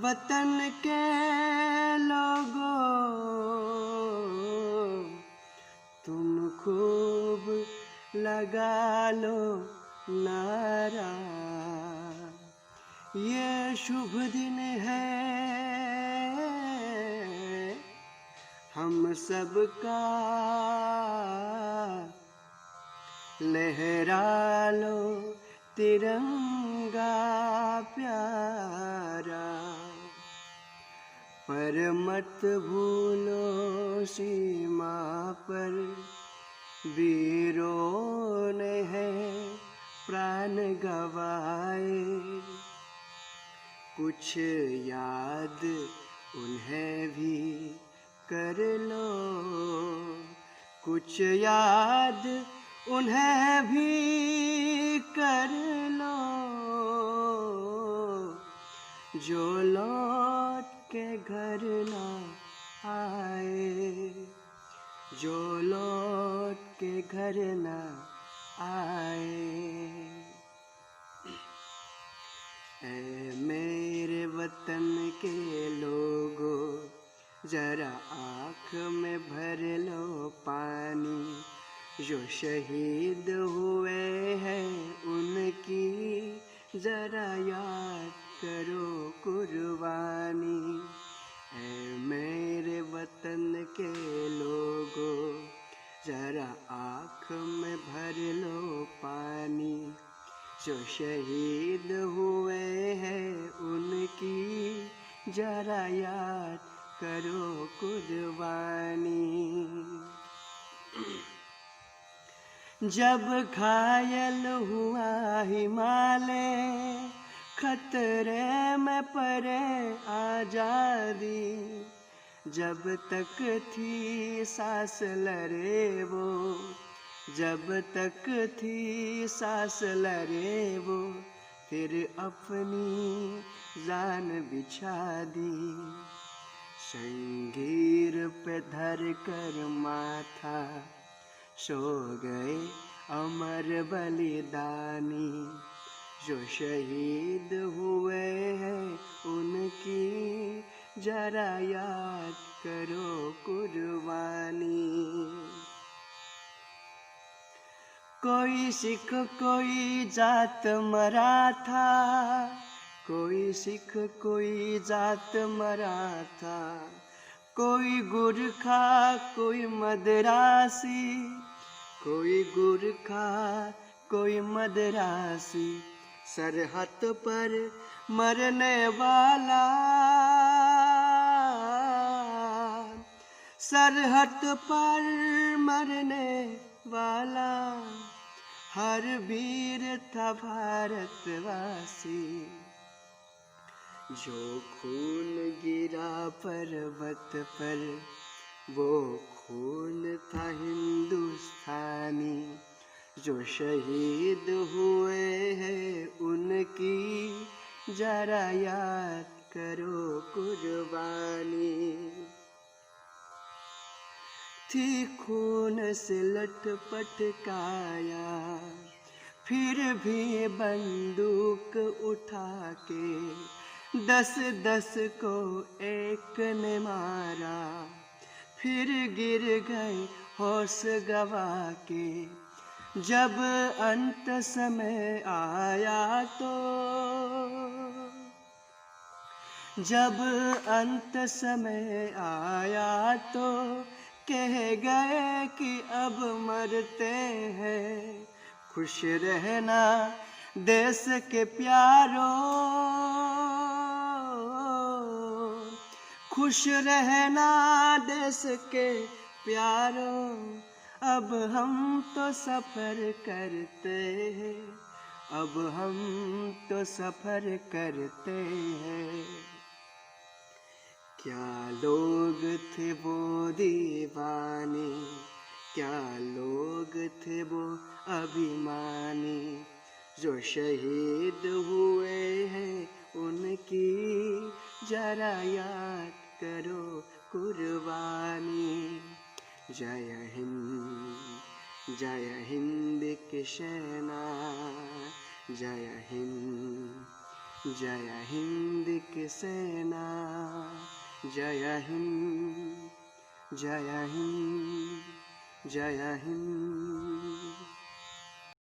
वतन के लोगों, तुम खूब लगा लो नारा। ये शुभ दिन है हम सबका, लहरा लो तिरंगा प्यारा। पर मत भूलो सीमा पर वीरों ने है प्राण गवाए। कुछ याद उन्हें भी कर लो, कुछ याद उन्हें भी कर लो, जो लौट के घर ना आए, जो लौट के घर ना आए। ऐ मेरे वतन के लोगों, जरा आँख में भर लो पानी। जो शहीद हुए हैं उनकी जरा याद करो कुर्बानी। ऐ मेरे वतन के लोगों, जरा आँख में भर लो पानी। जो शहीद हुए हैं उनकी जरा याद करो कुर्बानी। जब घायल हुआ हिमालय, खतरे में पड़े आजादी। जब तक थी सांस लड़े वो, जब तक थी सांस लड़े वो, फिर अपनी जान बिछा दी। शंगीर पे धर कर माथा सो गए अमर बलिदानी। जो शहीद हुए हैं उनकी जरा याद करो कुर्बानी। कोई सिख कोई जात मराठा, कोई सिख कोई जात मराठा, कोई गुरखा कोई मद्रासी, कोई गुरखा कोई मद्रासी। सरहद पर मरने वाला, सरहद पर मरने वाला, हर वीर था भारतवासी। जो खून गिरा पर्वत पर वो खून था हिंदुस्तानी। जो शहीद हुए हैं उनकी जरा याद करो कुर्बानी। थी खून से लटपट काया, फिर भी बंदूक उठा के 10-10 को एक ने मारा। फिर गिर गए होश गवा के, जब अंत समय आया तो, जब अंत समय आया तो कह गए कि अब मरते हैं। खुश रहना देश के प्यारों, खुश रहना देश के प्यारों। अब हम तो सफर करते हैं, अब हम तो सफर करते हैं। क्या लोग थे वो दीवाने, क्या लोग थे वो अभिमानी। जो शहीद हुए हैं उनकी जरा याद करो कुर्बानी। जय हिंद, जय हिंद की सेना, जय हिंद, जय हिंद की सेना, जय हिंद, जय हिंद, जय हिंद।